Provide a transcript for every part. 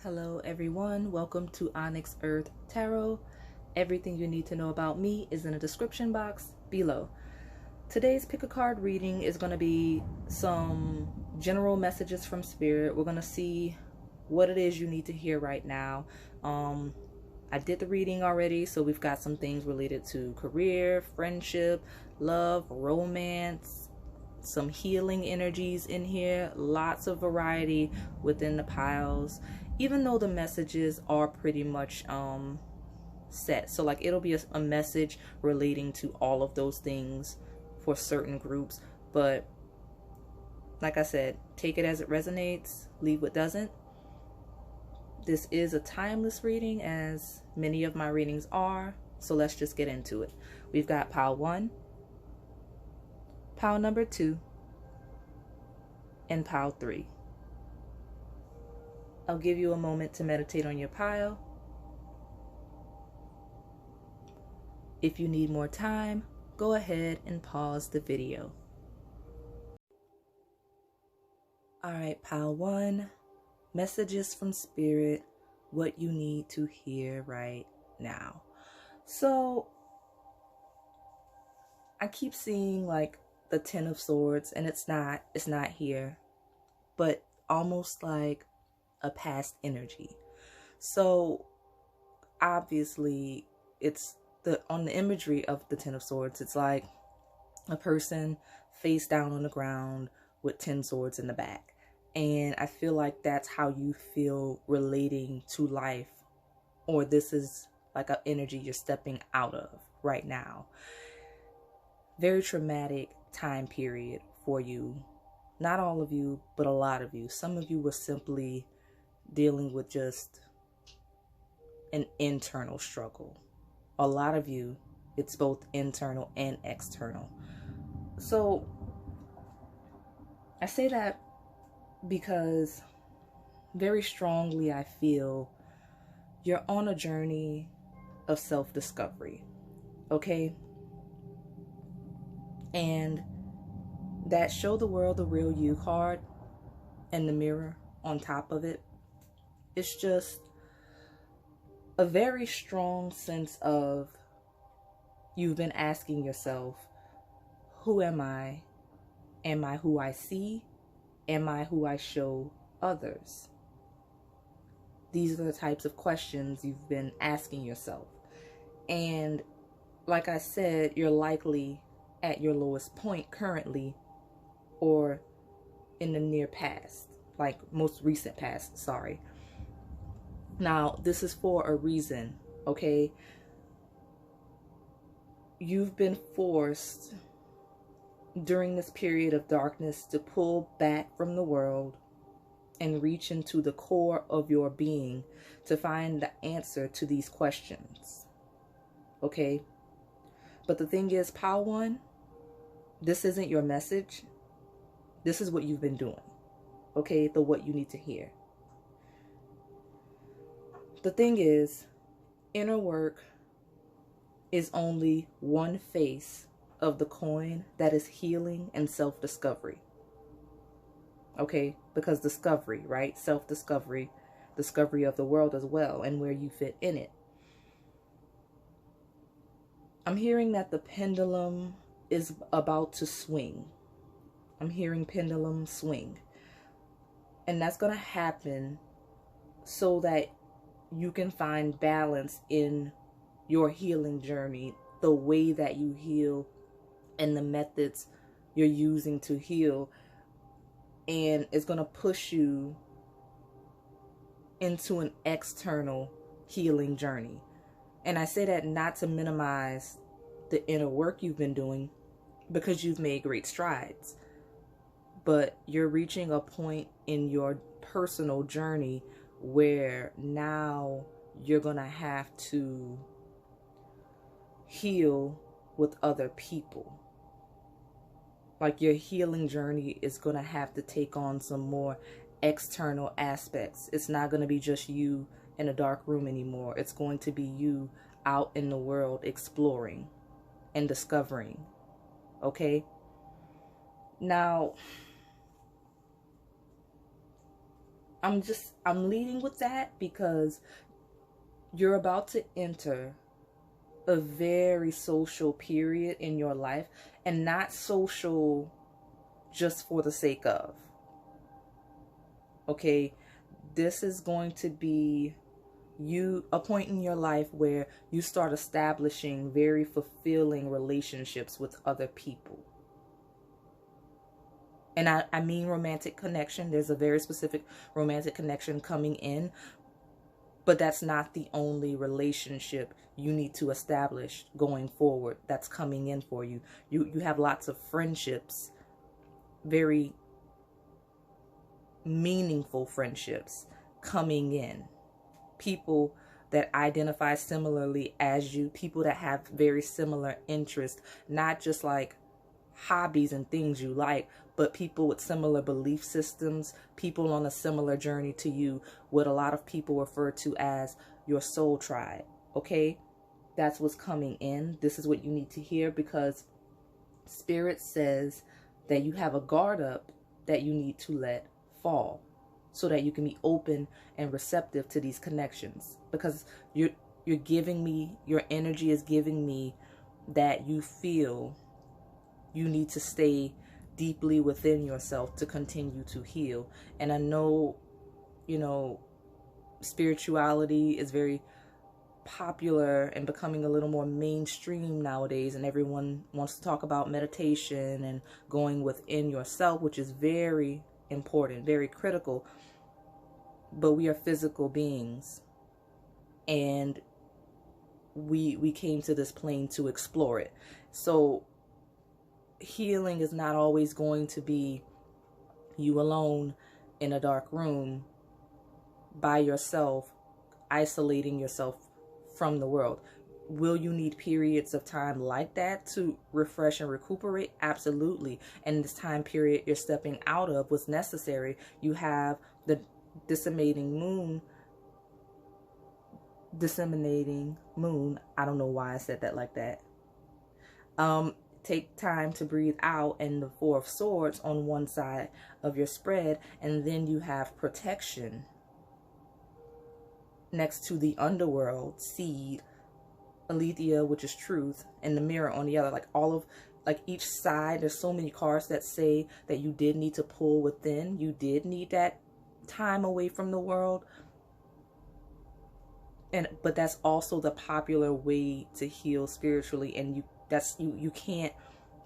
Hello everyone, welcome to Onyx Earth Tarot. Everything you need to know about me is in the description box below. Today's pick a card reading is going to be some general messages from Spirit. We're going to see what it is you need to hear right now. I did the reading already, so we've got some things related to career, friendship, love, romance, some healing energies in here, lots of variety within the piles, even though the messages are pretty much set. So like it'll be a message relating to all of those things for certain groups, but like I said, take it as it resonates, leave what doesn't. This is a timeless reading, as many of my readings are, so let's just get into it. We've got pile 1, pile number 2, and pile 3. I'll give you a moment to meditate on your pile. If you need more time, go ahead and pause the video. Alright, pile 1, messages from Spirit, what you need to hear right now. So, I keep seeing like the 10 of Swords, and it's not here, but almost like a past energy. So obviously it's on the imagery of the 10 of Swords, it's like a person face down on the ground with 10 swords in the back. And I feel like that's how you feel relating to life, or this is like an energy you're stepping out of right now. Very traumatic time period for you. Not all of you, but a lot of you. Some of you were simply dealing with just an internal struggle. A lot of you, it's both internal and external. So I say that because very strongly I feel you're on a journey of self-discovery, okay? And that show the world the real you card and the mirror on top of it, it's just a very strong sense of you've been asking yourself, who am I? Am I who I see? Am I who I show others? These are the types of questions you've been asking yourself. And like I said, you're likely at your lowest point currently, or in the near past, like most recent past, sorry. Now, this is for a reason, okay? You've been forced during this period of darkness to pull back from the world and reach into the core of your being to find the answer to these questions, okay? But the thing is, pile 1, this isn't your message. This is what you've been doing, okay? What you need to hear. The thing is, inner work is only one face of the coin that is healing and self-discovery. Okay? Because discovery, right? Self-discovery, discovery of the world as well, and where you fit in it. I'm hearing that the pendulum is about to swing. I'm hearing pendulum swing. And that's going to happen so that you can find balance in your healing journey, the way that you heal and the methods you're using to heal. And it's going to push you into an external healing journey. And I say that not to minimize the inner work you've been doing, because you've made great strides. But you're reaching a point in your personal journey where now you're going to have to heal with other people. Like your healing journey is going to have to take on some more external aspects. It's not going to be just you in a dark room anymore. It's going to be you out in the world exploring and discovering. Okay? Now, I'm leading with that because you're about to enter a very social period in your life, and not social just for the sake of. Okay, this is going to be a point in your life where you start establishing very fulfilling relationships with other people. And I mean romantic connection. There's a very specific romantic connection coming in, but that's not the only relationship you need to establish going forward that's coming in for you. You have lots of friendships, very meaningful friendships coming in. People that identify similarly as you, people that have very similar interests, not just like hobbies and things you like, but people with similar belief systems, people on a similar journey to you, what a lot of people refer to as your soul tribe. Okay, that's what's coming in. This is what you need to hear, because Spirit says that you have a guard up that you need to let fall, so that you can be open and receptive to these connections. Because you're giving me, your energy is giving me that you feel you need to stay deeply within yourself to continue to heal. And I know, spirituality is very popular and becoming a little more mainstream nowadays, and everyone wants to talk about meditation and going within yourself, which is very important, very critical. But we are physical beings, and we came to this plane to explore it. So healing is not always going to be you alone in a dark room by yourself, isolating yourself from the world. Will you need periods of time like that to refresh and recuperate? Absolutely. And this time period you're stepping out of was necessary. You have the disseminating moon. I don't know why I said that like that. Take time to breathe out, and the Four of Swords on one side of your spread, and then you have protection next to the underworld, seed, Alethea, which is truth, and the mirror on the other. Like each side, there's so many cards that say that you did need to pull within. You did need that time away from the world. But that's also the popular way to heal spiritually, and you can't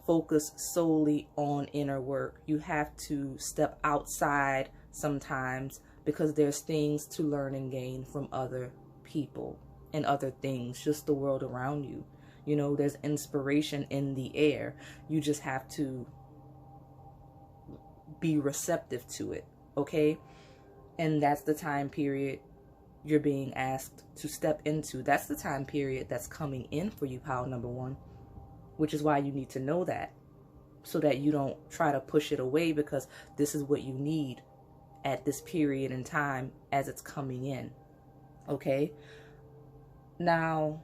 focus solely on inner work. You have to step outside sometimes, because there's things to learn and gain from other people and other things, just the world around you. There's inspiration in the air. You just have to be receptive to it, okay? And that's the time period you're being asked to step into. That's the time period that's coming in for you, pile number one, which is why you need to know that, so that you don't try to push it away, because this is what you need at this period in time as it's coming in. Okay? Now,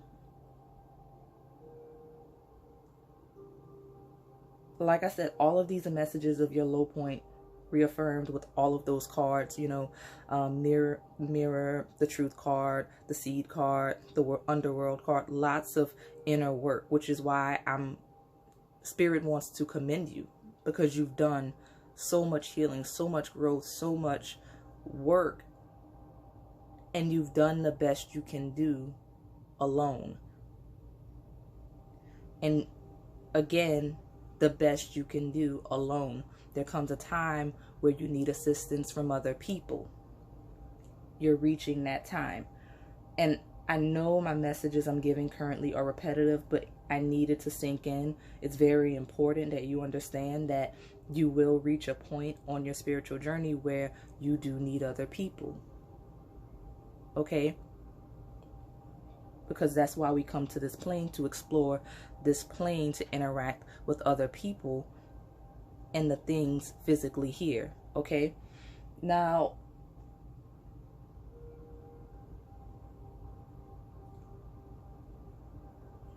like I said, all of these are messages of your low point reaffirmed with all of those cards, mirror, the truth card, the seed card, the underworld card, lots of inner work, which is why Spirit wants to commend you, because you've done so much healing, so much growth, so much work, and you've done the best you can do alone. And again, the best you can do alone. There comes a time where you need assistance from other people. You're reaching that time. And I know my messages I'm giving currently are repetitive, but I need it to sink in. It's very important that you understand that you will reach a point on your spiritual journey where you do need other people. Okay? Because that's why we come to this plane, to explore this plane, to interact with other people and the things physically here. Okay? Now,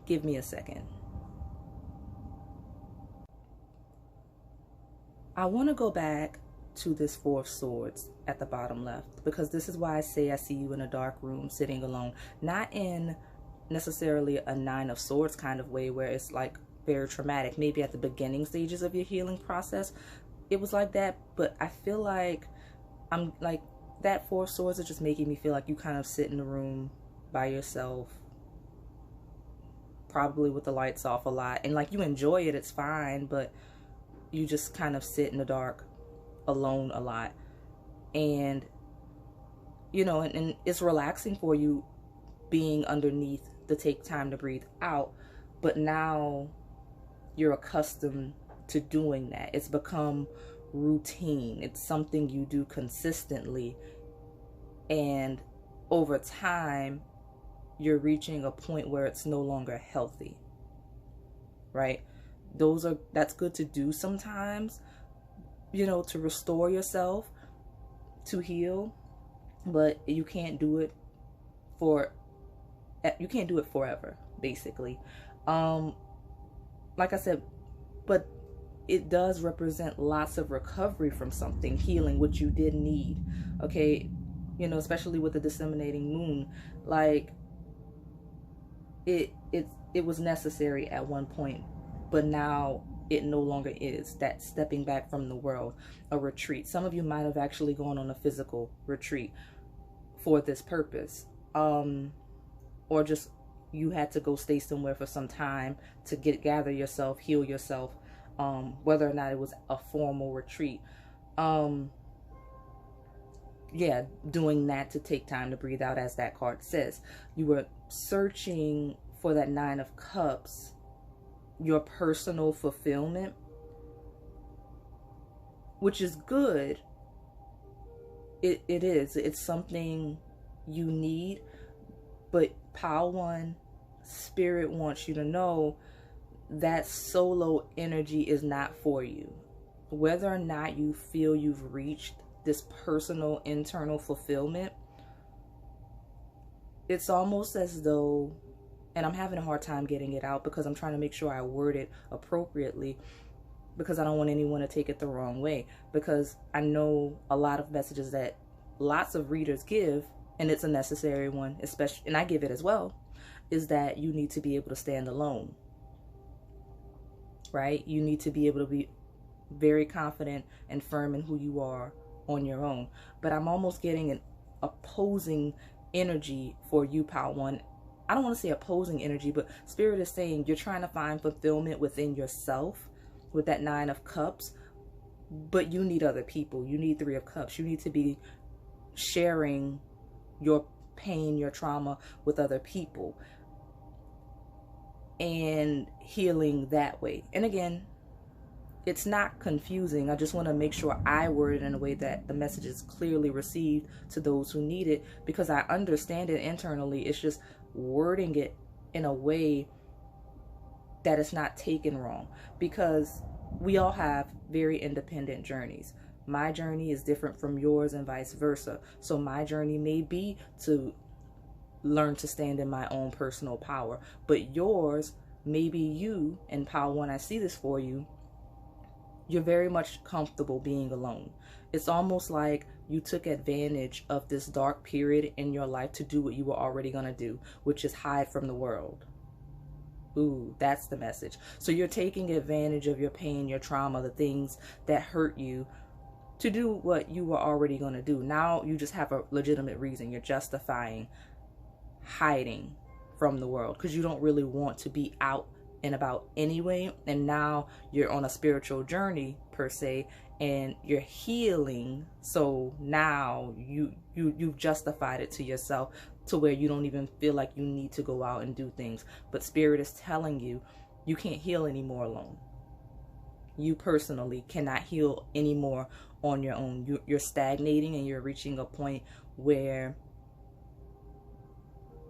give me a second. I want to go back to this Four of Swords at the bottom left, because this is why I say I see you in a dark room sitting alone, not in necessarily a Nine of Swords kind of way where it's like very traumatic. Maybe at the beginning stages of your healing process it was like that, but I feel like I'm like that Four of Swords is just making me feel like you kind of sit in the room by yourself, probably with the lights off a lot, and like you enjoy it, it's fine, but you just kind of sit in the dark alone a lot. And you know, and it's relaxing for you being underneath the take time to breathe out, but now you're accustomed to doing that. It's become routine. It's something you do consistently, and over time you're reaching a point where it's no longer healthy, right? That's good to do sometimes, you know, to restore yourself, to heal, but you can't do it forever, basically. Like I said, but it does represent lots of recovery from something, healing, which you did need. Okay, you know, especially with the disseminating moon, like it was necessary at one point, but now it no longer is. That stepping back from the world, a retreat. Some of you might have actually gone on a physical retreat for this purpose, or just you had to go stay somewhere for some time to gather yourself, heal yourself, whether or not it was a formal retreat. Yeah, doing that to take time to breathe out, as that card says. You were searching for that Nine of Cups, your personal fulfillment, which is good. It is. It's something you need, but Pile 1, Spirit wants you to know that solo energy is not for you. Whether or not you feel you've reached this personal internal fulfillment, it's almost as though, and I'm having a hard time getting it out because I'm trying to make sure I word it appropriately, because I don't want anyone to take it the wrong way, because I know a lot of messages that lots of readers give, and it's a necessary one, especially, and I give it as well, is that you need to be able to stand alone, right? You need to be able to be very confident and firm in who you are on your own. But I'm almost getting an opposing energy for you, Pile 1. I don't want to say opposing energy, but Spirit is saying you're trying to find fulfillment within yourself with that Nine of Cups, but you need other people. You need Three of Cups. You need to be sharing your pain, your trauma with other people and healing that way. And again, it's not confusing. I just want to make sure I word it in a way that the message is clearly received to those who need it, because I understand it internally. It's just wording it in a way that it's not taken wrong, because we all have very independent journeys. My journey is different from yours and vice versa. So my journey may be to learn to stand in my own personal power, but yours, maybe you, and Pile 1, I see this for you, you're very much comfortable being alone. It's almost like you took advantage of this dark period in your life to do what you were already going to do, which is hide from the world. Ooh, that's the message. So you're taking advantage of your pain, your trauma, the things that hurt you, to do what you were already going to do. Now you just have a legitimate reason. You're justifying hiding from the world because you don't really want to be out and about anyway. And now you're on a spiritual journey per se, and you're healing. So now you've justified it to yourself to where you don't even feel like you need to go out and do things. But Spirit is telling you, you can't heal anymore alone. You personally cannot heal anymore on your own. You're stagnating, and you're reaching a point where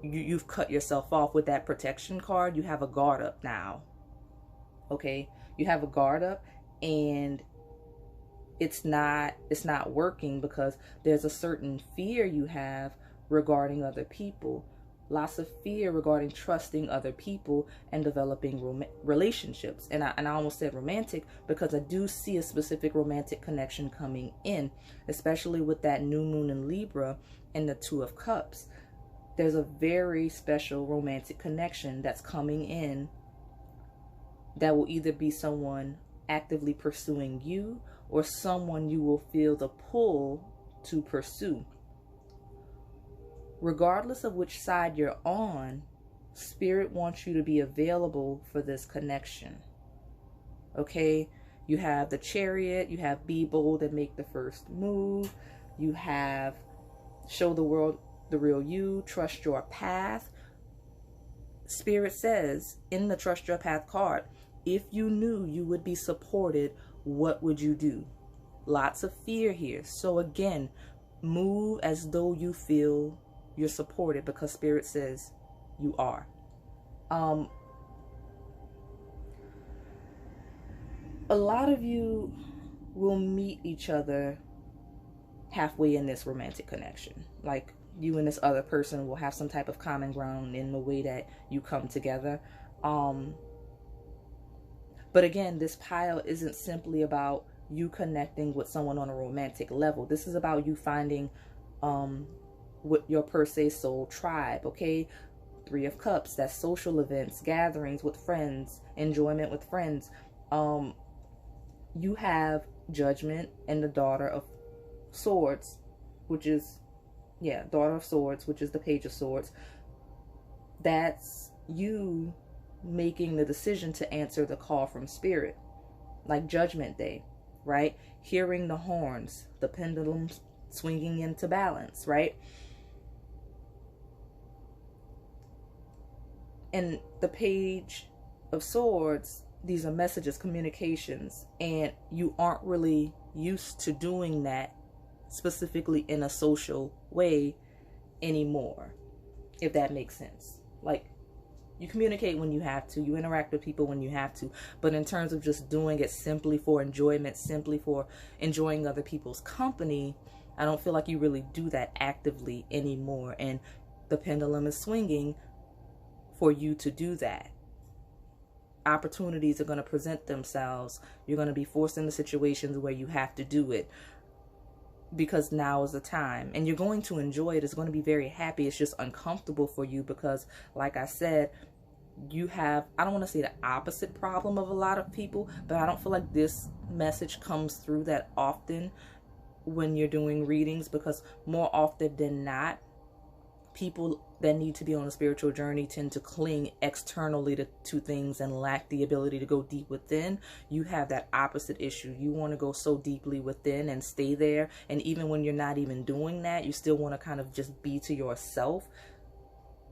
you've cut yourself off. With that protection card, you have a guard up now. Okay, you have a guard up, and it's not working because there's a certain fear you have regarding other people. lots of fear regarding trusting other people and developing relationships. And I almost said romantic because I do see a specific romantic connection coming in, especially with that new moon in Libra and the Two of Cups. There's a very special romantic connection that's coming in that will either be someone actively pursuing you or someone you will feel the pull to pursue. Regardless of which side you're on, Spirit wants you to be available for this connection. Okay? You have the Chariot, you have be bold and make the first move, you have show the world the real you, trust your path. Spirit says in the trust your path card, if you knew you would be supported, what would you do? Lots of fear here. So again, move as though you feel you're supported because Spirit says you are. A lot of you will meet each other halfway in this romantic connection. Like you and this other person will have some type of common ground in the way that you come together. But again, this pile isn't simply about you connecting with someone on a romantic level. This is about you finding with your per se soul tribe. Okay, Three of Cups, that's social events, gatherings with friends, enjoyment with friends. You have Judgment and the Daughter of Swords, which is Daughter of Swords, which is the Page of Swords. That's you making the decision to answer the call from Spirit, like Judgment Day, right? Hearing the horns, the pendulum swinging into balance, right? And the Page of Swords, these are messages, communications, and you aren't really used to doing that specifically in a social way anymore, if that makes sense. Like, you communicate when you have to, you interact with people when you have to, but in terms of just doing it simply for enjoyment, simply for enjoying other people's company, I don't feel like you really do that actively anymore. And the pendulum is swinging for you to do that. Opportunities are going to present themselves. You're going to be forced into situations where you have to do it because now is the time, and you're going to enjoy it. It's going to be very happy. It's just uncomfortable for you because, like I said, you have, I don't want to say the opposite problem of a lot of people, but I don't feel like this message comes through that often when you're doing readings, because more often than not, people that need to be on a spiritual journey tend to cling externally to things and lack the ability to go deep within. You have that opposite issue. You want to go so deeply within and stay there. And even when you're not even doing that, you still want to kind of just be to yourself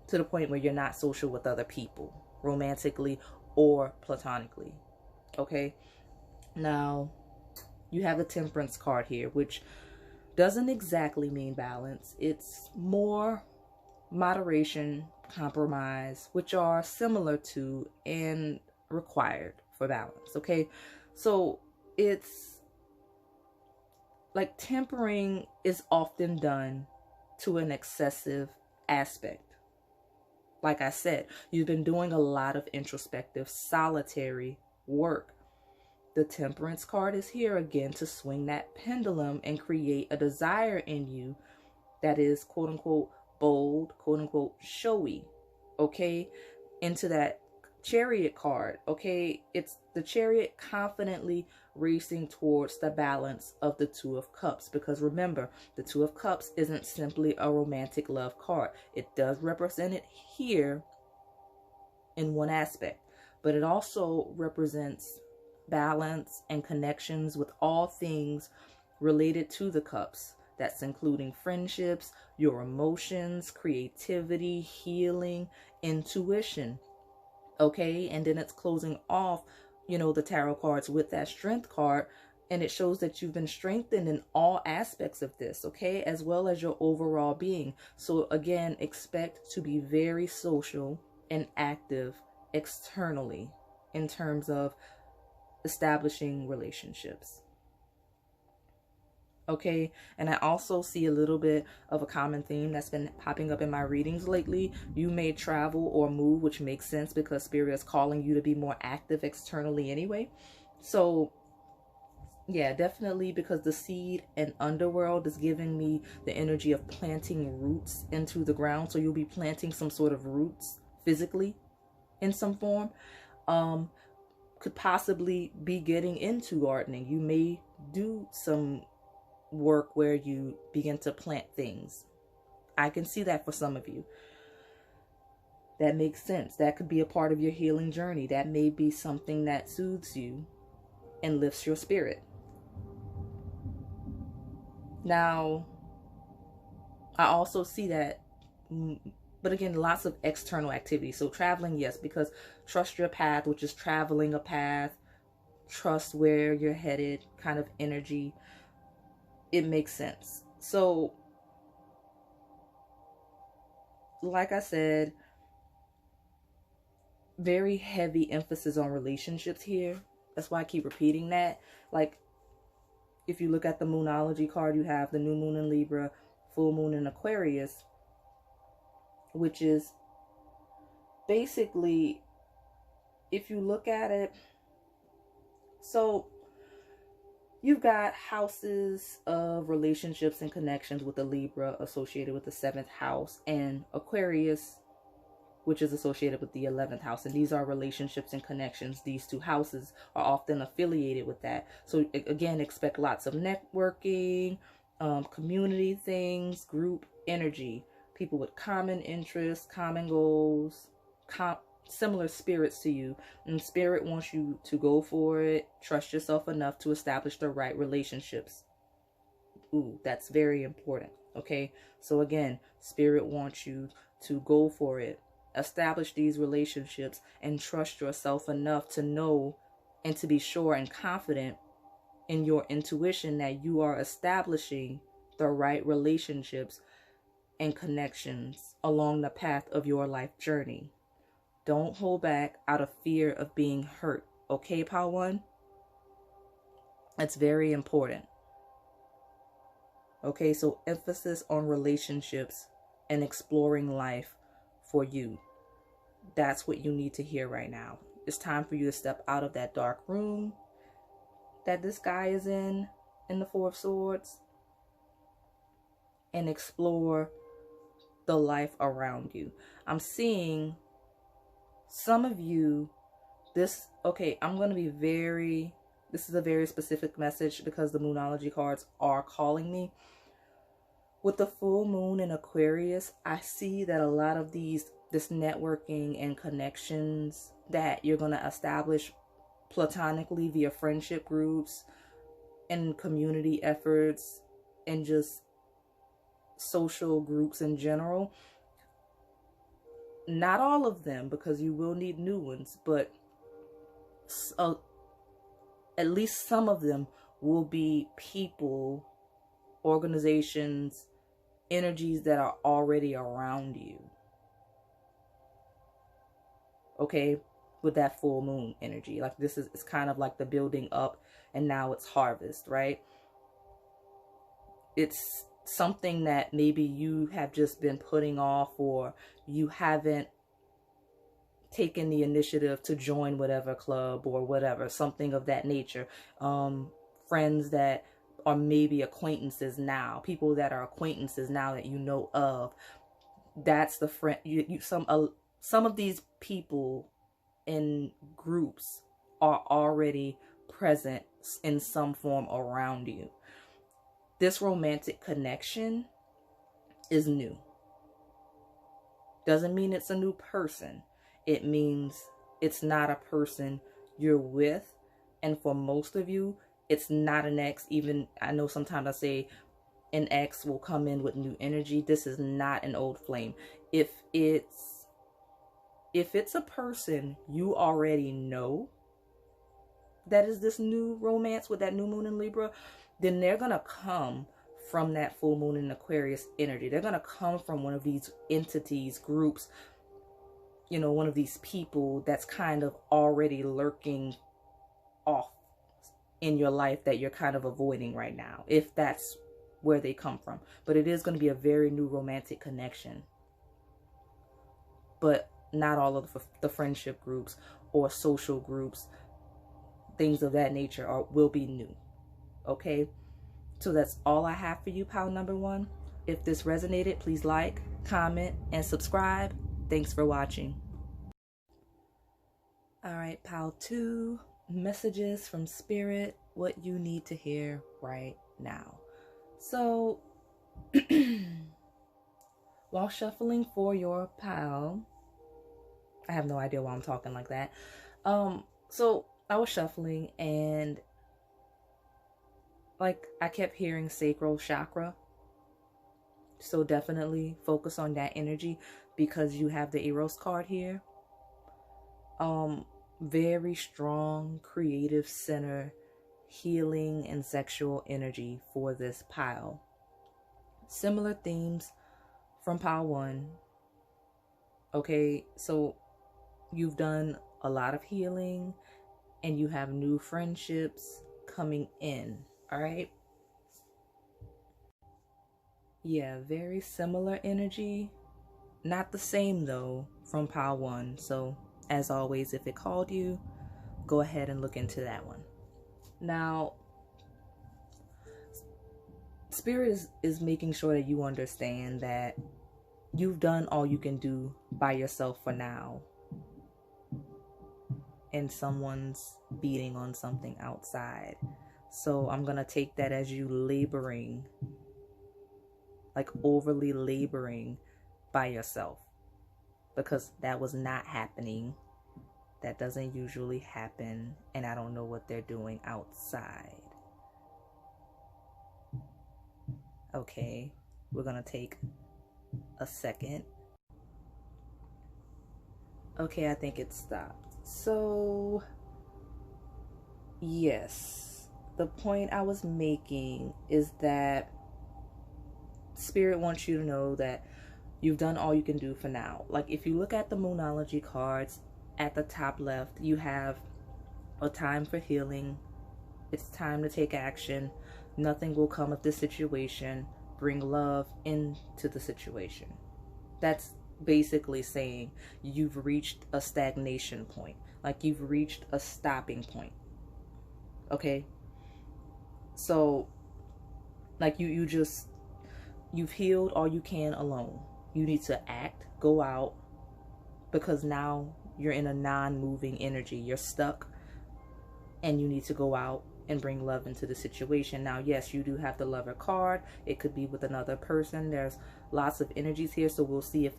to the point where you're not social with other people, romantically or platonically. Okay. Now, you have the Temperance card here, which doesn't exactly mean balance. It's more moderation, compromise, which are similar to and required for balance. Okay, so it's like tempering is often done to an excessive aspect. Like I said, you've been doing a lot of introspective, solitary work. The Temperance card is here again to swing that pendulum and create a desire in you that is quote unquote bold, quote unquote showy, okay, into that Chariot card. Okay, it's the Chariot confidently racing towards the balance of the Two of Cups, because remember, the Two of Cups isn't simply a romantic love card. It does represent it here in one aspect, but it also represents balance and connections with all things related to the cups. That's including friendships, your emotions, creativity, healing, intuition. Okay, and then it's closing off, the tarot cards with that Strength card, and it shows that you've been strengthened in all aspects of this, okay, as well as your overall being. So again, expect to be very social and active externally in terms of establishing relationships. Okay, and I also see a little bit of a common theme that's been popping up in my readings lately. You may travel or move, which makes sense because Spirit is calling you to be more active externally anyway. So yeah, definitely, because the seed and underworld is giving me the energy of planting roots into the ground. So you'll be planting some sort of roots physically in some form. Could possibly be getting into gardening. You may do some work where you begin to plant things. I can see that for some of you. That makes sense. That could be a part of your healing journey. That may be something that soothes you and lifts your spirit. Now, I also see that, but again, lots of external activity. So traveling, yes, because trust your path, which is traveling a path, trust where you're headed kind of energy. It makes sense. So, like I said, very heavy emphasis on relationships here. That's why I keep repeating that. Like, if you look at the Moonology card, you have the new moon in Libra, full moon in Aquarius, which is basically, if you look at it, so you've got houses of relationships and connections with the Libra associated with the 7th house, and Aquarius, which is associated with the 11th house. And these are relationships and connections. These two houses are often affiliated with that. So again, expect lots of networking, community things, group energy, people with common interests, common goals, similar spirits to you. And Spirit wants you to go for it. Trust yourself enough to establish the right relationships. Ooh, that's very important. Okay. So again, Spirit wants you to go for it. Establish these relationships and trust yourself enough to know and to be sure and confident in your intuition that you are establishing the right relationships and connections along the path of your life journey. Don't hold back out of fear of being hurt. Okay, Pile One? That's very important. Okay, so emphasis on relationships and exploring life for you. That's what you need to hear right now. It's time for you to step out of that dark room that this guy is in the Four of Swords, and explore the life around you. I'm seeing some of you, I'm going to be this is a very specific message because the Moonology cards are calling me. With the full moon in Aquarius, I see that a lot of this networking and connections that you're going to establish platonically via friendship groups and community efforts and just social groups in general. Not all of them, because you will need new ones, but at least some of them will be people, organizations, energies that are already around you. Okay, with that full moon energy, like it's kind of like the building up and now it's harvest, right? It's something that maybe you have just been putting off, or you haven't taken the initiative to join whatever club or whatever, something of that nature. Friends that are maybe acquaintances now, people that are acquaintances now that you know of. That's the friend. Some of these people in groups are already present in some form around you. This romantic connection is new. Doesn't mean it's a new person. It means it's not a person you're with. And for most of you, it's not an ex. Even I know sometimes I say an ex will come in with new energy. This is not an old flame. If it's a person you already know that is this new romance with that new moon in Libra, then they're going to come from that full moon in Aquarius energy. They're going to come from one of these entities, groups, one of these people that's kind of already lurking off in your life that you're kind of avoiding right now, if that's where they come from. But it is going to be a very new romantic connection. But not all of the friendship groups or social groups, things of that nature, will be new. Okay? So that's all I have for you, pile number one. If this resonated, please like, comment, and subscribe. Thanks for watching. All right, pile two, messages from spirit, what you need to hear right now. So while shuffling for your pile, I have no idea why I'm talking like that. So I was shuffling and like I kept hearing sacral chakra. So definitely focus on that energy because you have the Eros card here. Very strong creative center, healing and sexual energy for this pile. Similar themes from pile one. Okay, so you've done a lot of healing and you have new friendships coming in. All right. Yeah, very similar energy. Not the same though from pile one. So as always, if it called you, go ahead and look into that one. Now, Spirit is making sure that you understand that you've done all you can do by yourself for now. And someone's beating on something outside. So I'm going to take that as you laboring, like overly laboring by yourself. Because that was not happening. That doesn't usually happen. And I don't know what they're doing outside. Okay, we're going to take a second. Okay, I think it stopped. So, yes, the point I was making is that Spirit wants you to know that you've done all you can do for now. Like if you look at the Moonology cards at the top left, you have a time for healing. It's time to take action. Nothing will come of this situation. Bring love into the situation. That's basically saying you've reached a stagnation point. Like you've reached a stopping point. Okay? So, like you've healed all you can alone. You need to act, go out, because now you're in a non-moving energy. You're stuck and you need to go out and bring love into the situation. Now, yes, you do have the Lover card. It could be with another person. There's lots of energies here, so we'll see if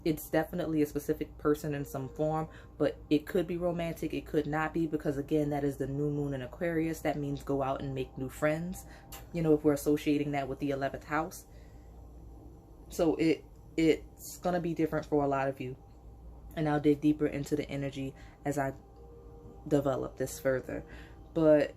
it's definitely a specific person in some form, but it could be romantic. It could not be, because again, that is the new moon in Aquarius. That means go out and make new friends. You know, if we're associating that with the 11th house. So it's going to be different for a lot of you. And I'll dig deeper into the energy as I develop this further. But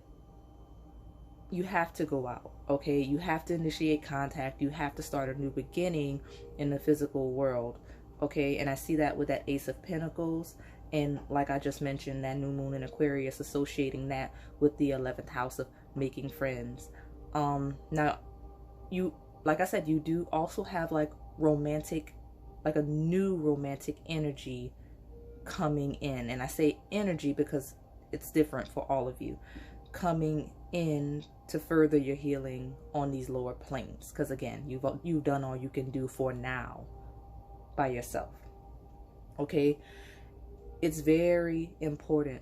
you have to go out, okay? You have to initiate contact. You have to start a new beginning in the physical world, okay? And I see that with that Ace of Pentacles. And like I just mentioned, that new moon in Aquarius, associating that with the 11th house of making friends. Now, you, like I said, you do also have like romantic, like a new romantic energy coming in. And I say energy because it's different for all of you, coming in to further your healing on these lower planes. Because again, you've done all you can do for now by yourself. Okay, it's very important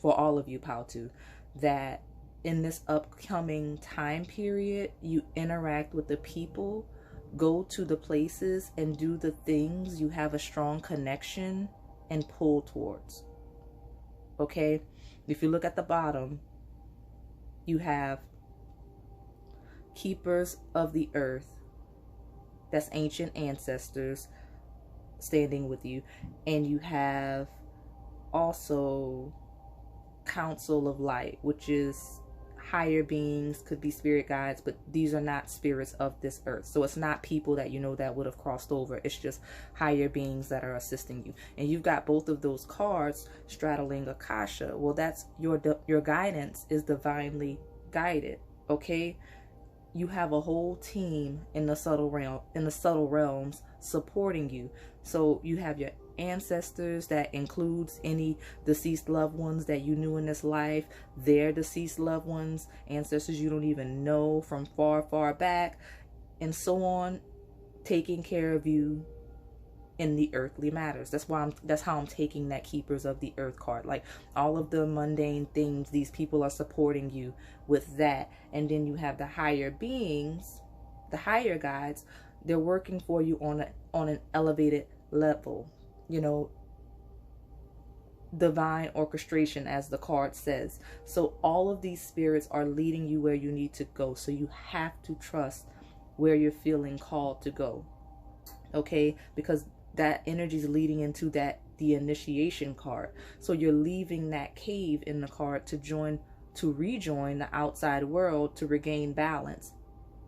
for all of you, pile 2, that in this upcoming time period, you interact with the people, go to the places and do the things you have a strong connection and pull towards. Okay, if you look at the bottom, you have keepers of the earth. That's ancient ancestors standing with you. And you have also council of light, which is higher beings, could be spirit guides, but these are not spirits of this earth. So it's not people that you know that would have crossed over. It's just higher beings that are assisting you. And you've got both of those cards straddling Akasha. Well, that's your guidance is divinely guided. Okay, you have a whole team in the subtle realms supporting you. So you have your ancestors, that includes any deceased loved ones that you knew in this life, their deceased loved ones, ancestors you don't even know from far back, and so on, taking care of you in the earthly matters. That's how I'm taking that Keepers of the Earth card. Like, all of the mundane things, these people are supporting you with that. And then you have the higher beings, the higher guides. They're working for you on an elevated level. You know, divine orchestration, as the card says. So all of these spirits are leading you where you need to go. So you have to trust where you're feeling called to go. Okay, because that energy is leading into the initiation card. So you're leaving that cave in the card to rejoin the outside world, to regain balance,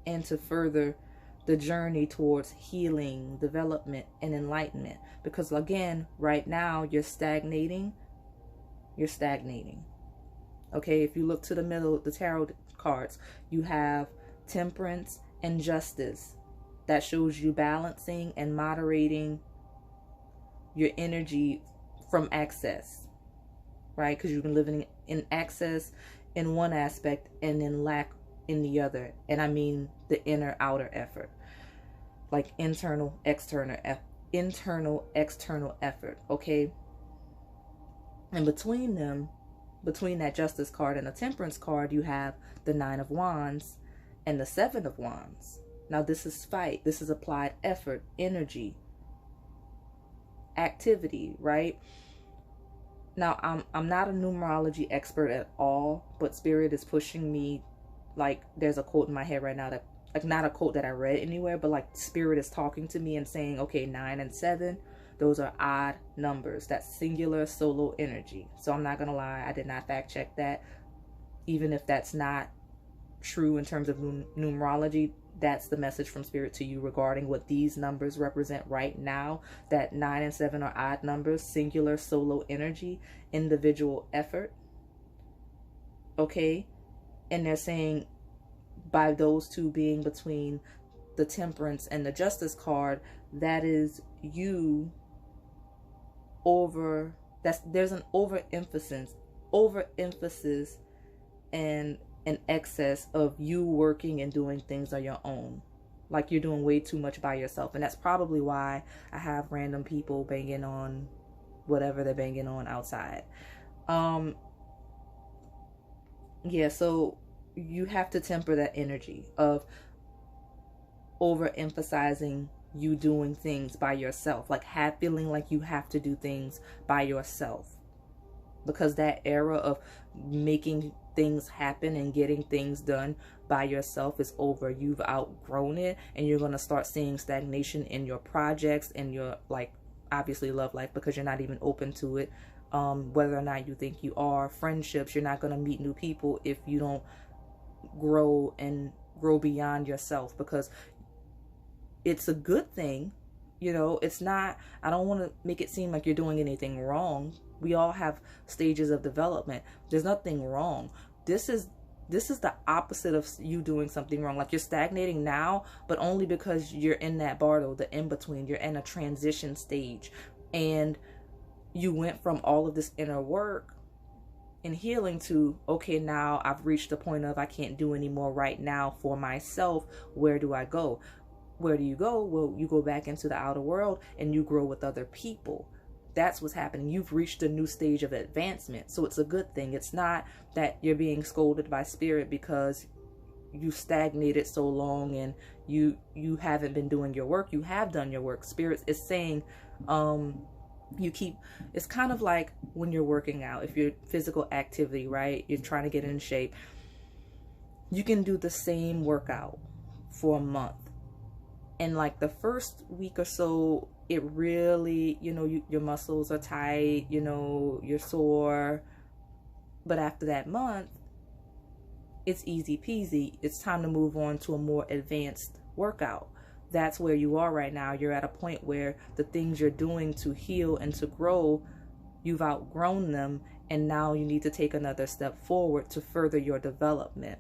and to further the journey towards healing, development, and enlightenment. Because again, right now you're stagnating. Okay, if you look to the middle, the tarot cards, you have Temperance and Justice. That shows you balancing and moderating your energy from excess, right? Because you've been living in excess in one aspect and in lack in the other. And I mean the inner outer effort, like internal external effort. Okay, and between that Justice card and the Temperance card, you have the Nine of Wands and the Seven of Wands. Now this is fight, this is applied effort, energy, activity, right? Now I'm not a numerology expert at all, but Spirit is pushing me. Like, there's a quote in my head right now that, like, not a quote that I read anywhere, but like Spirit is talking to me and saying, okay, 9 and 7, those are odd numbers. That's singular solo energy. So I'm not gonna lie, I did not fact check that. Even if that's not true in terms of numerology, that's the message from Spirit to you regarding what these numbers represent right now. That 9 and 7 are odd numbers, singular solo energy, individual effort. Okay, and they're saying by those two being between the Temperance and the Justice card, that is you over, there's an overemphasis and an excess of you working and doing things on your own. Like, you're doing way too much by yourself. And that's probably why I have random people banging on whatever they're banging on outside. Yeah, so you have to temper that energy of overemphasizing you doing things by yourself, like feeling like you have to do things by yourself, because that era of making things happen and getting things done by yourself is over. You've outgrown it, and you're going to start seeing stagnation in your projects and your, like, obviously love life, because you're not even open to it. Whether or not you think you are, friendships, you're not going to meet new people if you don't grow beyond yourself, because it's a good thing. You know, it's not, I don't want to make it seem like you're doing anything wrong. We all have stages of development. There's nothing wrong. This is the opposite of you doing something wrong. Like, you're stagnating now, but only because you're in that bardo, the in-between. You're in a transition stage, and you went from all of this inner work and healing to, okay, now I've reached the point of I can't do anymore right now for myself. Where do I go? Where do you go? Well, you go back into the outer world and you grow with other people. That's what's happening. You've reached a new stage of advancement. So it's a good thing. It's not that you're being scolded by Spirit because you stagnated so long and you haven't been doing your work. You have done your work. Spirit is saying, it's kind of like when you're working out. If you're physical activity, right? You're trying to get in shape. You can do the same workout for a month. And like the first week or so, it really, your muscles are tight, you're sore. But after that month, it's easy peasy. It's time to move on to a more advanced workout. That's where you are right now. You're at a point where the things you're doing to heal and to grow, you've outgrown them, and now you need to take another step forward to further your development.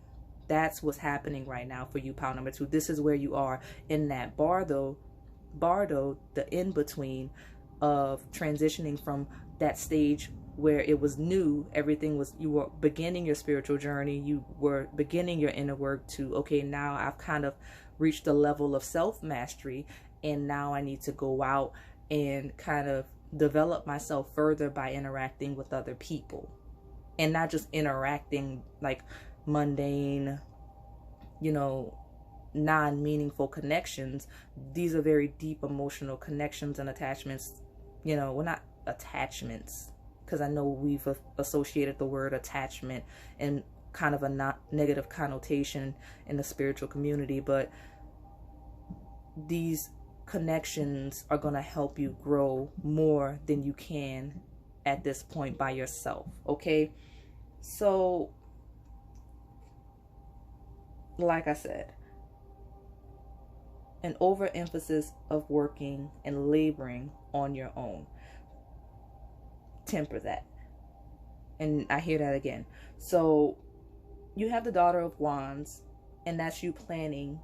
That's what's happening right now for you, pile number 2. This is where you are in that bardo, the in-between of transitioning from that stage where it was new, everything was, you were beginning your spiritual journey, you were beginning your inner work, to, okay, now I've kind of reached a level of self-mastery, and now I need to go out and kind of develop myself further by interacting with other people. And not just interacting like mundane, non-meaningful connections. These are very deep emotional connections and attachments. Well, not attachments, because I know we've associated the word attachment and kind of a not negative connotation in the spiritual community, but these connections are going to help you grow more than you can at this point by yourself. Okay, so like I said, an overemphasis of working and laboring on your own. Temper that. And I hear that again. So you have the Daughter of Wands, and that's you planning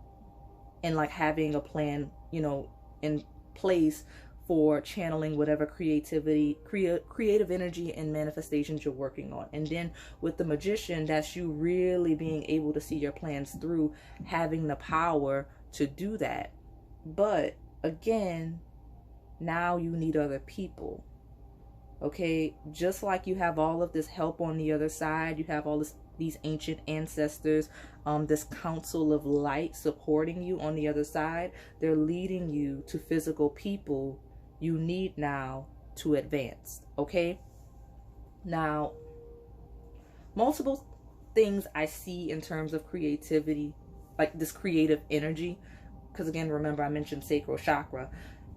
and like having a plan, in place for channeling whatever creative energy and manifestations you're working on. And then with the Magician, that's you really being able to see your plans through, having the power to do that. But again, now you need other people. Okay, just like you have all of this help on the other side, you have all these ancient ancestors, this council of light supporting you on the other side. They're leading you to physical people you need now to advance. Okay, now multiple things I see in terms of creativity, like this creative energy, because again, remember I mentioned sacral chakra.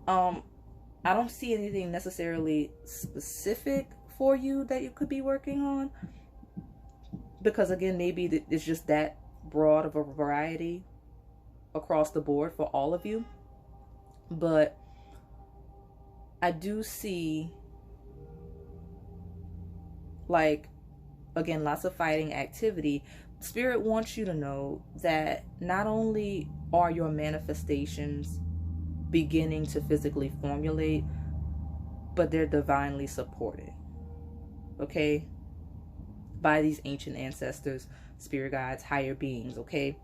I don't see anything necessarily specific for you that you could be working on, because again, maybe it's just that broad of a variety across the board for all of you. But I do see, like, again, lots of fighting activity. Spirit wants you to know that not only are your manifestations beginning to physically formulate, but they're divinely supported, okay, by these ancient ancestors, spirit guides, higher beings. Okay,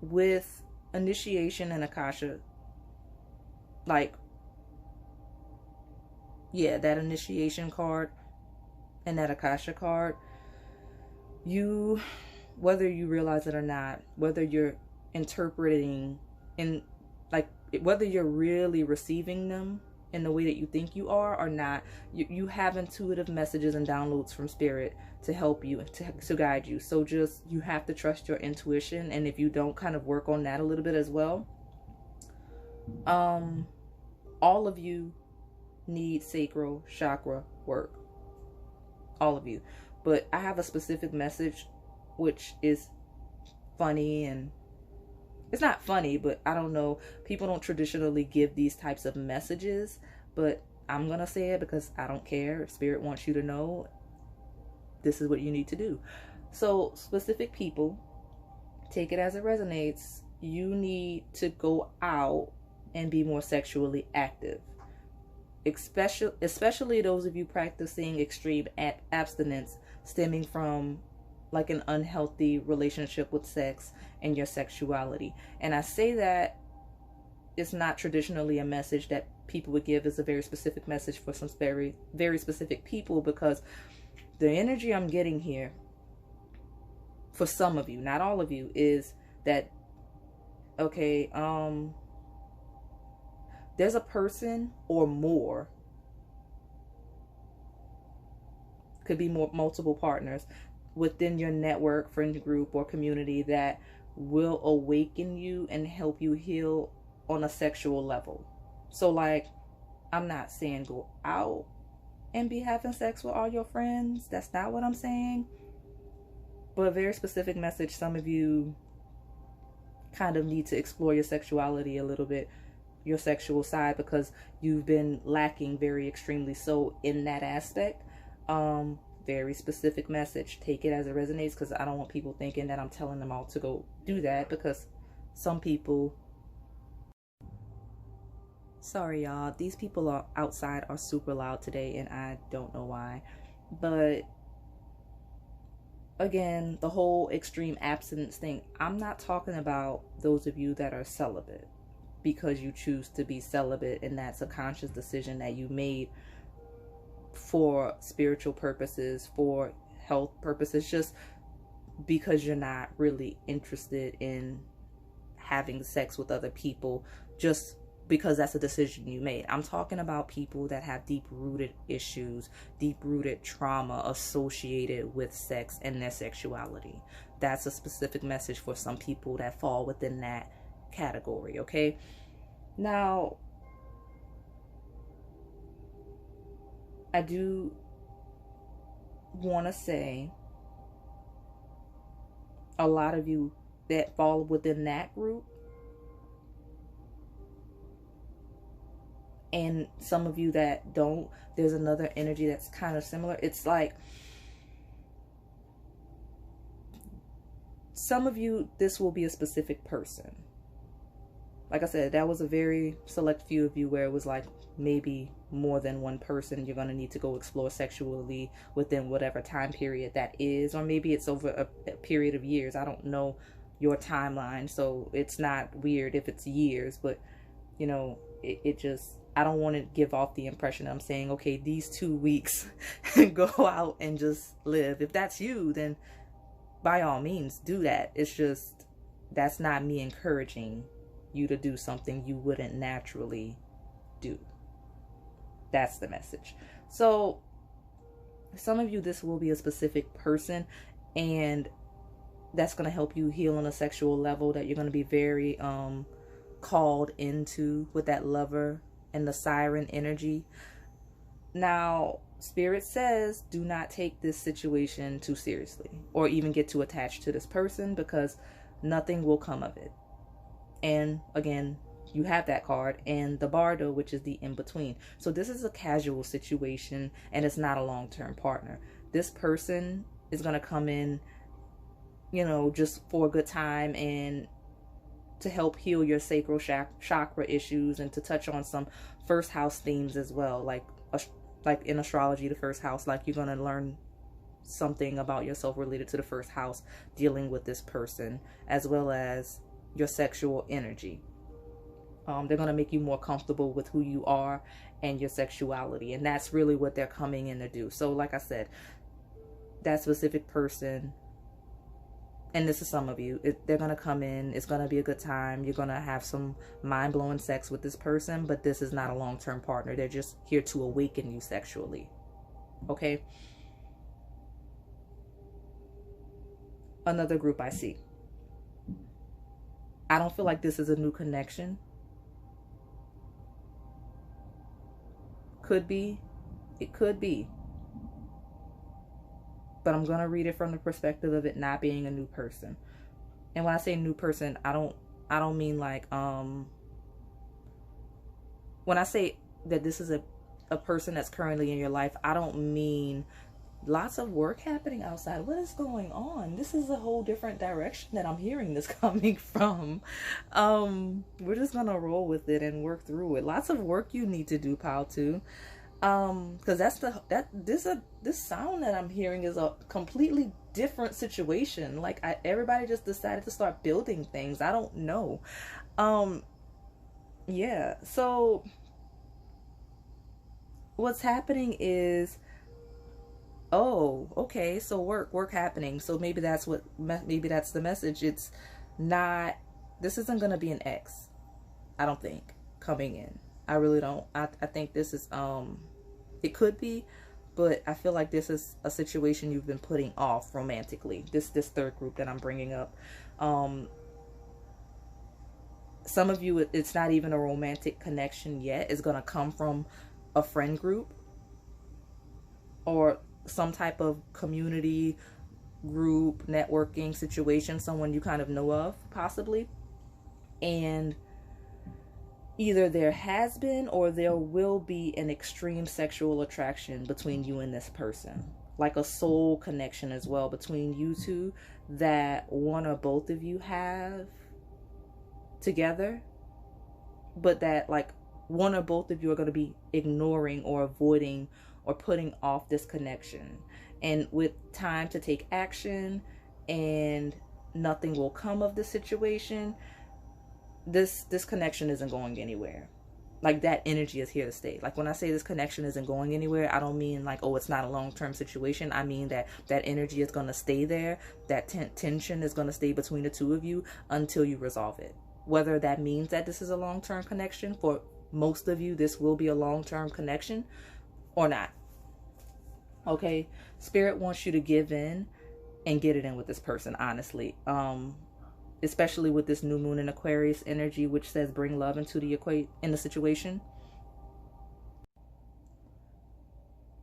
with initiation and Akasha, like, yeah, that initiation card and that Akasha card, you, whether you realize it or not, whether you're interpreting in, like, whether you're really receiving them in the way that you think you are or not, you have intuitive messages and downloads from spirit to help you, to guide you. So just, you have to trust your intuition. And if you don't kind of work on that a little bit as well, all of you need sacral chakra work, all of you. But I have a specific message which is funny, and it's not funny, but I don't know, people don't traditionally give these types of messages, but I'm gonna say it because I don't care. Spirit wants you to know this is what you need to do. So specific people, take it as it resonates. You need to go out and be more sexually active, especially those of you practicing extreme abstinence stemming from like an unhealthy relationship with sex and your sexuality. And I say that it's not traditionally a message that people would give, as a very specific message for some very, very specific people, because the energy I'm getting here for some of you, not all of you, is that, okay, there's a person or more, could be multiple partners within your network, friend group, or community that will awaken you and help you heal on a sexual level. So like, I'm not saying go out and be having sex with all your friends. That's not what I'm saying. But a very specific message. Some of you kind of need to explore your sexuality a little bit, your sexual side, because you've been lacking very extremely so in that aspect. Very specific message. Take it as it resonates, because I don't want people thinking that I'm telling them all to go do that, because some people, sorry y'all, these people are outside are super loud today and I don't know why. But again, the whole extreme abstinence thing, I'm not talking about those of you that are celibate because you choose to be celibate and that's a conscious decision that you made for spiritual purposes, for health purposes, just because you're not really interested in having sex with other people, just because that's a decision you made. I'm talking about people that have deep-rooted issues, deep-rooted trauma associated with sex and their sexuality. That's a specific message for some people that fall within that category, okay? Now, I do want to say a lot of you that fall within that group, and some of you that don't, there's another energy that's kind of similar. It's like some of you, this will be a specific person. Like I said, that was a very select few of you where it was like maybe more than one person you're going to need to go explore sexually within whatever time period that is, or maybe it's over a period of years. I don't know your timeline, so it's not weird if it's years, but you know, it just, I don't want to give off the impression I'm saying, okay, these 2 weeks go out and just live. If that's you, then by all means do that. It's just, that's not me encouraging you to do something you wouldn't naturally do. That's the message. So some of you, this will be a specific person, and that's going to help you heal on a sexual level that you're going to be very called into with that lover and the siren energy. Now, Spirit says do not take this situation too seriously or even get too attached to this person, because nothing will come of it. And again, you have that card and the Bardo, which is the in-between. So this is a casual situation and it's not a long-term partner. This person is going to come in, you know, just for a good time and to help heal your sacral chakra issues, and to touch on some first house themes as well. Like in astrology, the first house, like you're going to learn something about yourself related to the first house dealing with this person, as well as your sexual energy. They're going to make you more comfortable with who you are and your sexuality. And that's really what they're coming in to do. So like I said, that specific person, and this is some of you, they're going to come in. It's going to be a good time. You're going to have some mind-blowing sex with this person, but this is not a long-term partner. They're just here to awaken you sexually. Okay? Another group I see. I don't feel like this is a new connection. Could be. It could be. But I'm going to read it from the perspective of it not being a new person. And when I say new person, I don't mean like, when I say that this is a person that's currently in your life, I don't mean lots of work happening outside. What is going on? This is a whole different direction that I'm hearing this coming from. We're just gonna roll with it and work through it. Lots of work you need to do, pal, too. Because this sound that I'm hearing is a completely different situation. Like everybody just decided to start building things. I don't know. Yeah. So what's happening is, oh, okay, so work happening. So maybe that's the message. It's not, this isn't going to be an ex, I don't think, coming in. I really don't. I think this is, it could be, but I feel like this is a situation you've been putting off romantically. This third group that I'm bringing up. Some of you, it's not even a romantic connection yet. It's going to come from a friend group or some type of community group, networking situation, someone you kind of know of, possibly. And either there has been or there will be an extreme sexual attraction between you and this person. Like a soul connection as well between you two that one or both of you have together, but that like one or both of you are going to be ignoring or avoiding or putting off this connection. And with time to take action and nothing will come of the situation, this connection isn't going anywhere. Like that energy is here to stay. Like when I say this connection isn't going anywhere, I don't mean like, oh, it's not a long-term situation. I mean that energy is going to stay there. That tension is going to stay between the two of you until you resolve it. Whether that means that this is a long-term connection, for most of you, this will be a long-term connection or not. Okay. Spirit wants you to give in and get it in with this person, honestly. Especially with this new moon in Aquarius energy, which says bring love into the situation.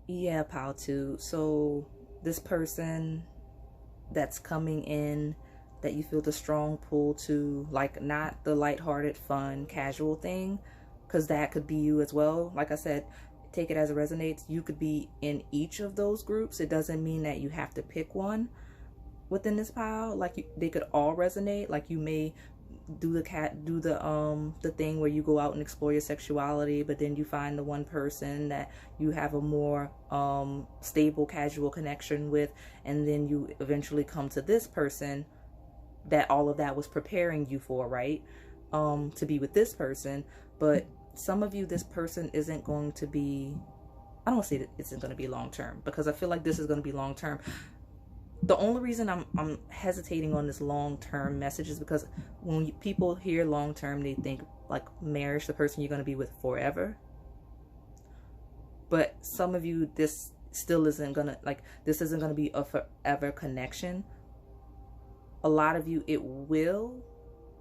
Yeah, pal too. So this person that's coming in that you feel the strong pull to, like not the lighthearted, fun, casual thing, because that could be you as well. Like I said, take it as it resonates. You could be in each of those groups. It doesn't mean that you have to pick one within this pile. Like they could all resonate. Like you may do the thing where you go out and explore your sexuality, but then you find the one person that you have a more stable, casual connection with, and then you eventually come to this person that all of that was preparing you for, right? To be with this person. But some of you, this person isn't going to be, I don't want to say that it's going to be long term, because I feel like this is going to be long term. The only reason I'm hesitating on this long-term message is because when people hear long-term, they think like marriage, the person you're going to be with forever. But some of you, this still isn't going to, like, this isn't going to be a forever connection. A lot of you, it will.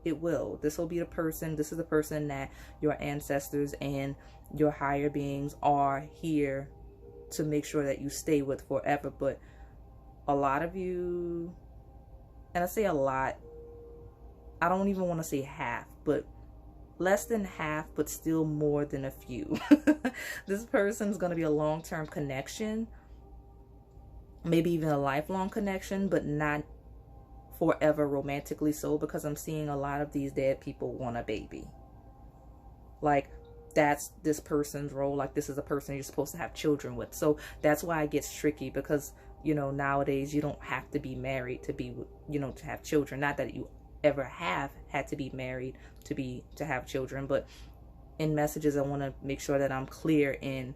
This will be the person, this is the person that your ancestors and your higher beings are here to make sure that you stay with forever. But a lot of you, and I say a lot, I don't even want to say half, but less than half, but still more than a few. This person's going to be a long-term connection, maybe even a lifelong connection, but not forever romantically so, because I'm seeing a lot of these dead people want a baby. Like that's this person's role. Like this is a person you're supposed to have children with. So that's why it gets tricky, because you know, nowadays you don't have to be married to be, you know, to have children. Not that you ever have had to be married to have children, but in messages I want to make sure that I'm clear in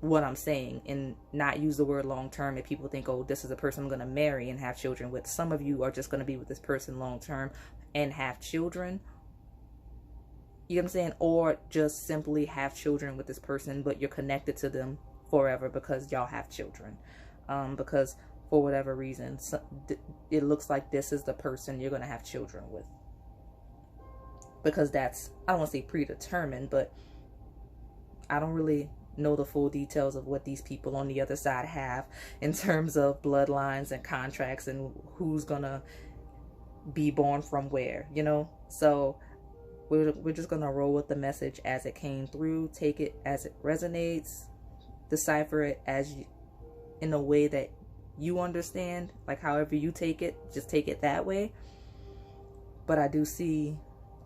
what I'm saying and not use the word long term. If people think, oh, this is a person I'm going to marry and have children with. Some of you are just going to be with this person long term and have children. You know what I'm saying? Or just simply have children with this person, but you're connected to them forever because y'all have children. Because for whatever reason, it looks like this is the person you're going to have children with. Because that's, I don't want to say predetermined, but I don't really know the full details of what these people on the other side have in terms of bloodlines and contracts and who's going to be born from where, you know? So we're just going to roll with the message as it came through, take it as it resonates, decipher it as you, in a way that you understand, like however you take it, just take it that way. But I do see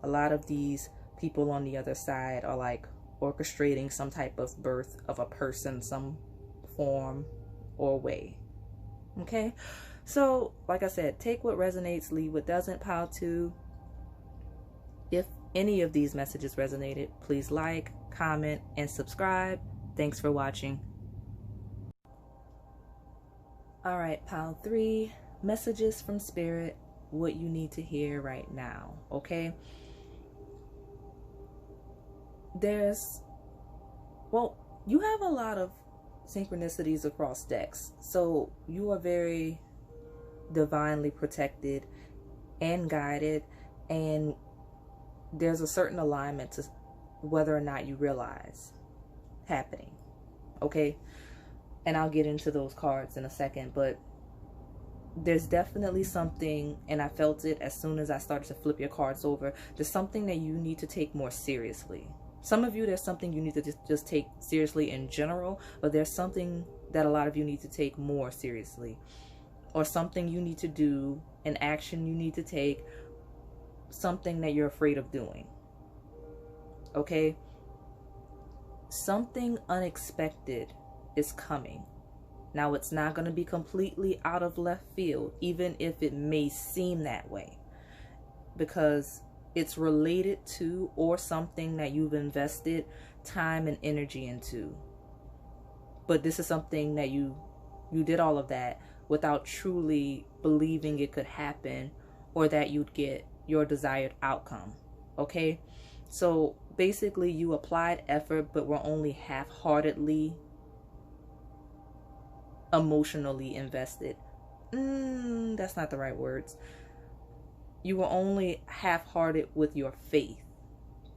a lot of these people on the other side are like orchestrating some type of birth of a person, some form or way. Okay, so like I said, take what resonates, leave what doesn't. Pile 2, if any of these messages resonated, please like, comment, and subscribe. Thanks for watching. Alright, pile 3, messages from Spirit, what you need to hear right now, okay? Well, you have a lot of synchronicities across decks, so you are very divinely protected and guided, and there's a certain alignment to whether or not you realize happening, okay? And I'll get into those cards in a second, but there's definitely something, and I felt it as soon as I started to flip your cards over. There's something that you need to take more seriously. Some of you, there's something you need to just take seriously in general, but there's something that a lot of you need to take more seriously, or something you need to do, an action you need to take, something that you're afraid of doing. Okay? Something unexpected is coming. Now, it's not going to be completely out of left field, even if it may seem that way, because it's related to or something that you've invested time and energy into. But this is something that you did all of that without truly believing it could happen or that you'd get your desired outcome. Okay? So basically, you applied effort, but were only half-heartedly emotionally invested. That's not the right words. You were only half-hearted with your faith,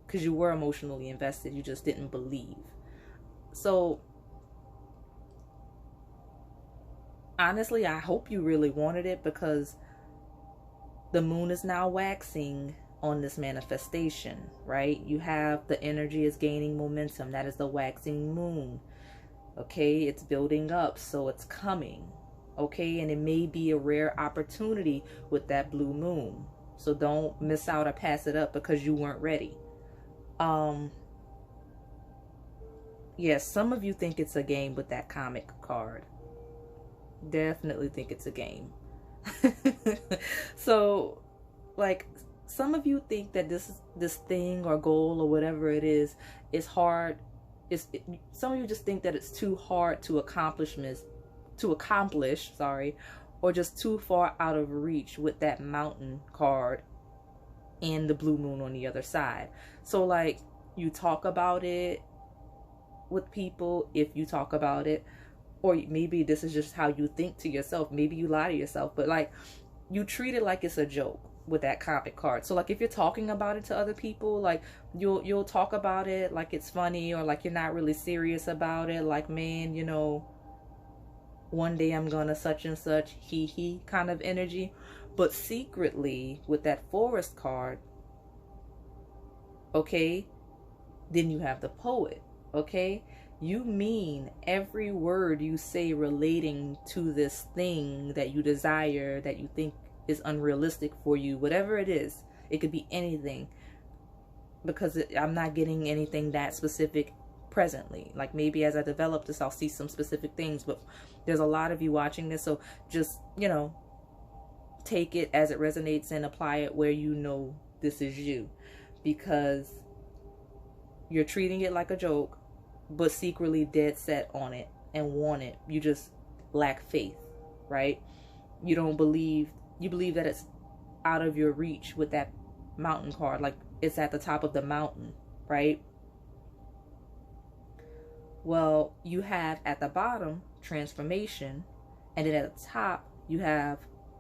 because you were emotionally invested. You just didn't believe. So honestly, I hope you really wanted it, because the moon is now waxing on this manifestation, right? You have the energy is gaining momentum. That is the waxing moon. Okay, it's building up, so it's coming. Okay, and it may be a rare opportunity with that blue moon. So don't miss out or pass it up because you weren't ready. Yes, some of you think it's a game with that comic card. Definitely think it's a game. So, like, some of you think that this thing or goal or whatever it is hard. Some of you just think that it's too hard to accomplish, or just too far out of reach with that mountain card and the blue moon on the other side. So, like, you talk about it with people, if you talk about it, or maybe this is just how you think to yourself. Maybe you lie to yourself, but like, you treat it like it's a joke with that comic card. So like, if you're talking about it to other people, like you'll talk about it like it's funny, or like you're not really serious about it, like, man, you know, one day I'm gonna such and such, he kind of energy. But secretly with that forest card, okay, then you have the poet. Okay, you mean every word you say relating to this thing that you desire, that you think is unrealistic for you, whatever it is. It could be anything, because I'm not getting anything that specific presently. Like, maybe as I develop this, I'll see some specific things, but there's a lot of you watching this, so just, you know, take it as it resonates and apply it where you know this is you, because you're treating it like a joke, but secretly dead set on it and want it. You just lack faith, right? You believe that it's out of your reach with that mountain card, like it's at the top of the mountain, right? Well, you have at the bottom transformation, and then at the top you have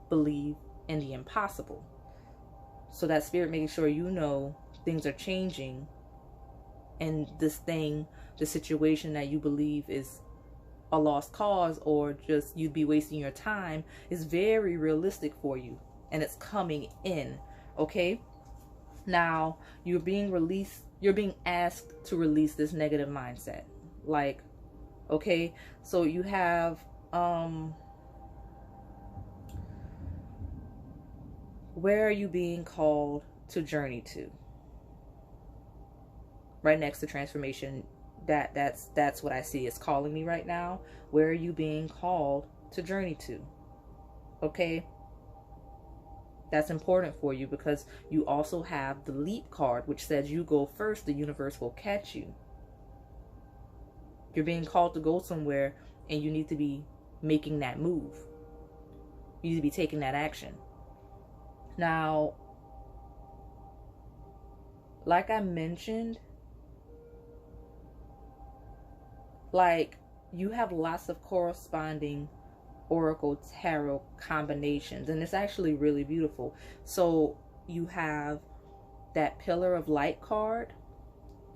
believe in the impossible. So that spirit making sure you know things are changing, and this thing, the situation that you believe is a lost cause, or just you'd be wasting your time, is very realistic for you, and it's coming in. Okay, now you're being asked to release this negative mindset. Like, okay, so you have where are you being called to journey to? Right next to transformation, that's what I see is calling me right now. Where are you being called to journey to? Okay, that's important for you, because you also have the leap card, which says you go first, the universe will catch you. You're being called to go somewhere, and you need to be making that move. You need to be taking that action. Now, like I mentioned, like, you have lots of corresponding oracle tarot combinations, and it's actually really beautiful. So you have that pillar of light card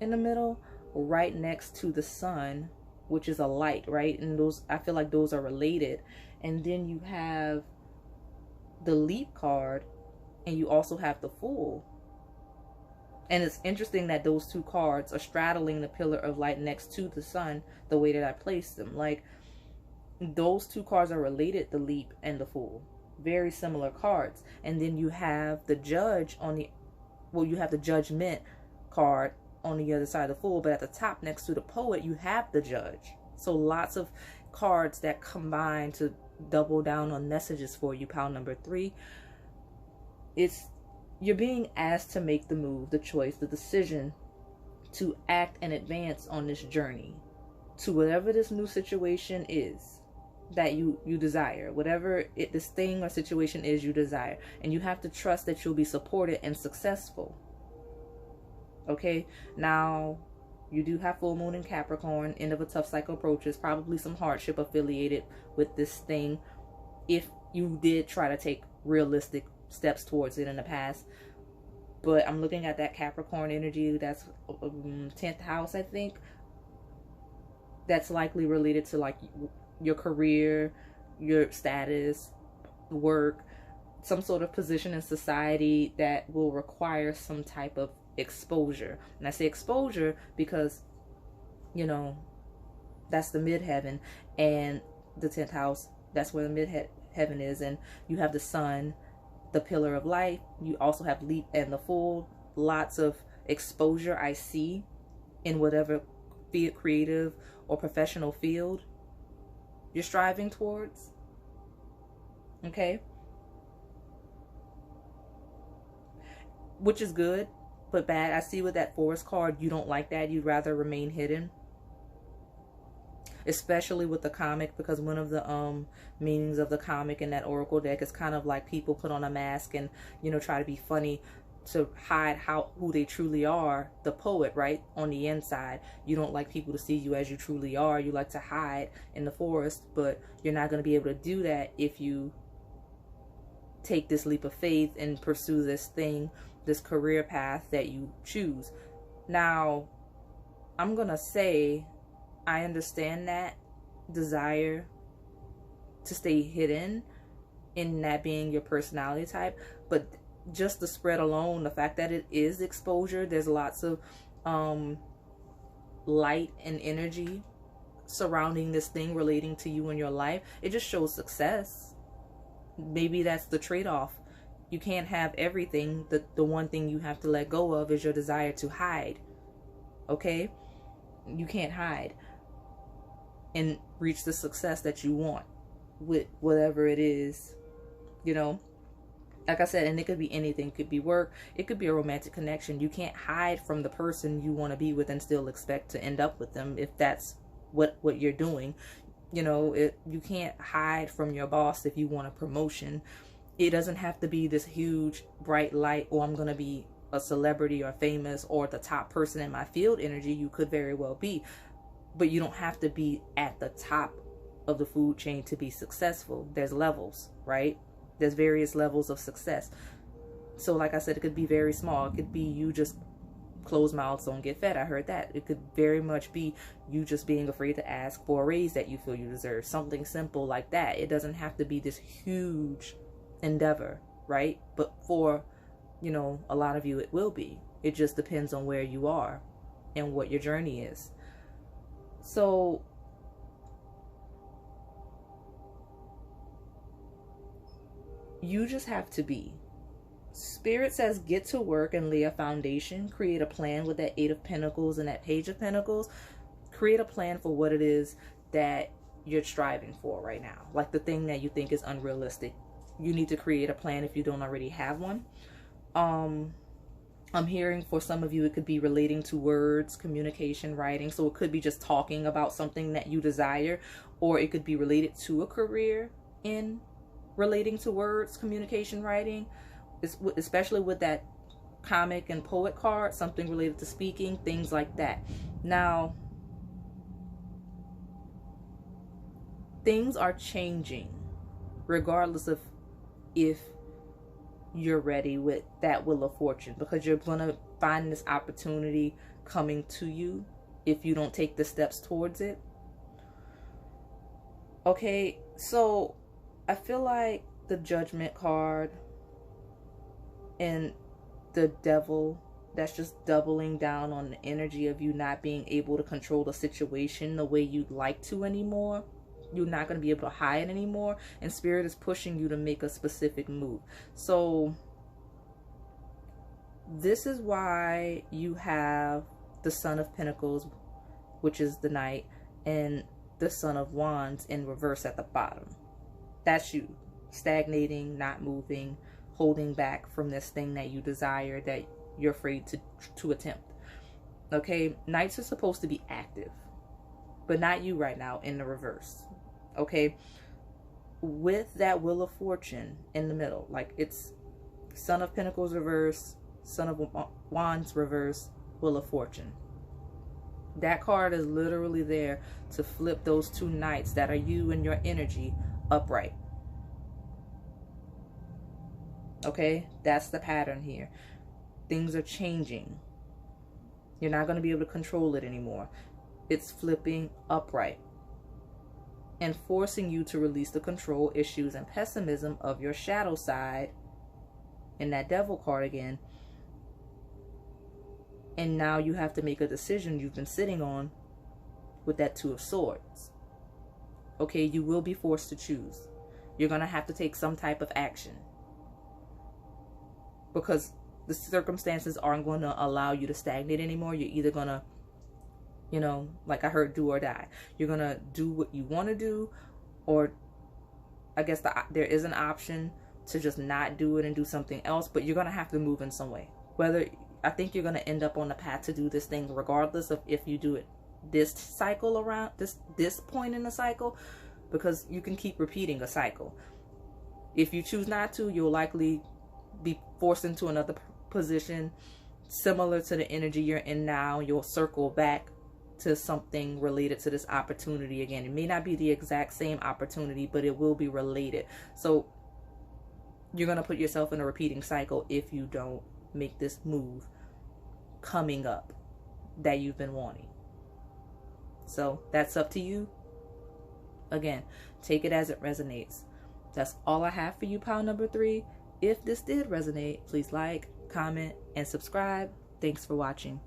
in the middle, right next to the sun, which is a light, right? And those, I feel like those are related. And then you have the Leap card, and you also have the Fool. And it's interesting that those two cards are straddling the pillar of light next to the sun, the way that I placed them. Like, those two cards are related, the Leap and the Fool. Very similar cards. And then you have the Judge on the, well, you have the Judgment card on the other side of the Fool, but at the top next to the Poet, you have the Judge. So lots of cards that combine to double down on messages for you, pile number 3. You're being asked to make the move, the choice, the decision to act and advance on this journey to whatever this new situation is that you desire, whatever this thing or situation is you desire. And you have to trust that you'll be supported and successful. Okay, now you do have full moon in Capricorn, end of a tough cycle approaches, probably some hardship affiliated with this thing if you did try to take realistic steps towards it in the past. But I'm looking at that Capricorn energy, that's 10th house, I think. That's likely related to like your career, your status, work, some sort of position in society that will require some type of exposure. And I say exposure because, you know, that's the midheaven, and the 10th house, that's where the midheaven is. And you have the sun, the pillar of light. You also have Leap and the Fool. Lots of exposure I see in whatever creative or professional field you're striving towards. Okay, which is good but bad. I see with that Forest card, you don't like that. You'd rather remain hidden, especially with the comic, because one of the meanings of the comic in that oracle deck is kind of like people put on a mask and, you know, try to be funny to hide who they truly are. The Poet, right, on the inside, you don't like people to see you as you truly are. You like to hide in the forest, but you're not going to be able to do that if you take this leap of faith and pursue this thing, this career path that you choose. Now, I'm going to say, I understand that desire to stay hidden, in that being your personality type, but just the spread alone, the fact that it is exposure, there's lots of light and energy surrounding this thing relating to you in your life. It just shows success. Maybe that's the trade-off. You can't have everything. The one thing you have to let go of is your desire to hide. Okay? You can't hide and reach the success that you want with whatever it is, you know. Like I said, and it could be anything. It could be work. It could be a romantic connection. You can't hide from the person you want to be with and still expect to end up with them if that's what you're doing. You know, you can't hide from your boss if you want a promotion. It doesn't have to be this huge bright light, or I'm going to be a celebrity or famous or the top person in my field energy. You could very well be, but you don't have to be at the top of the food chain to be successful. There's levels, right? There's various levels of success. So like I said, it could be very small. It could be you just closed mouths don't get fed. I heard that. It could very much be you just being afraid to ask for a raise that you feel you deserve. Something simple like that. It doesn't have to be this huge endeavor, right? But for, you know, a lot of you it will be. It just depends on where you are and what your journey is. So you just have to be. Spirit says get to work and lay a foundation. Create a plan with that 8 of Pentacles and that Page of Pentacles. Create a plan for what it is that you're striving for right now. Like the thing that you think is unrealistic. You need to create a plan if you don't already have one. I'm hearing for some of you it could be relating to words, communication, writing. So it could be just talking about something that you desire, or it could be related to a career in relating to words, communication, writing, especially with that comic and poet card, something related to speaking, things like that. Now, things are changing regardless of if you're ready with that Wheel of Fortune, because you're going to find this opportunity coming to you if you don't take the steps towards it. Okay, so I feel like the Judgment card and the Devil, that's just doubling down on the energy of you not being able to control the situation the way you'd like to anymore. You're not going to be able to hide anymore, and Spirit is pushing you to make a specific move. So this is why you have the Son of Pentacles, which is the Knight, and the Son of Wands in reverse at the bottom. That's you, stagnating, not moving, holding back from this thing that you desire, that you're afraid to attempt. Okay, Knights are supposed to be active, but not you right now in the reverse. Okay, with that Wheel of Fortune in the middle, like it's Son of Pentacles reverse, Son of Wands reverse, Wheel of Fortune. That card is literally there to flip those two knights that are you and your energy upright. Okay, that's the pattern here. Things are changing. You're not going to be able to control it anymore. It's flipping upright and forcing you to release the control issues and pessimism of your shadow side in that Devil card again. And now you have to make a decision you've been sitting on with that Two of Swords. Okay, you will be forced to choose. You're going to have to take some type of action, because the circumstances aren't going to allow you to stagnate anymore. You're either going to, you know, like I heard, do or die. You're going to do what you want to do, or I guess there is an option to just not do it and do something else, but you're going to have to move in some way. I think you're going to end up on the path to do this thing regardless of if you do it this cycle around, this point in the cycle, because you can keep repeating a cycle. If you choose not to, you'll likely be forced into another position similar to the energy you're in now. You'll circle back to something related to this opportunity again. It may not be the exact same opportunity, but it will be related. So you're going to put yourself in a repeating cycle if you don't make this move coming up that you've been wanting. So that's up to you. Again, take it as it resonates. That's all I have for you, pile number 3. If this did resonate, please like, comment, and subscribe. Thanks for watching.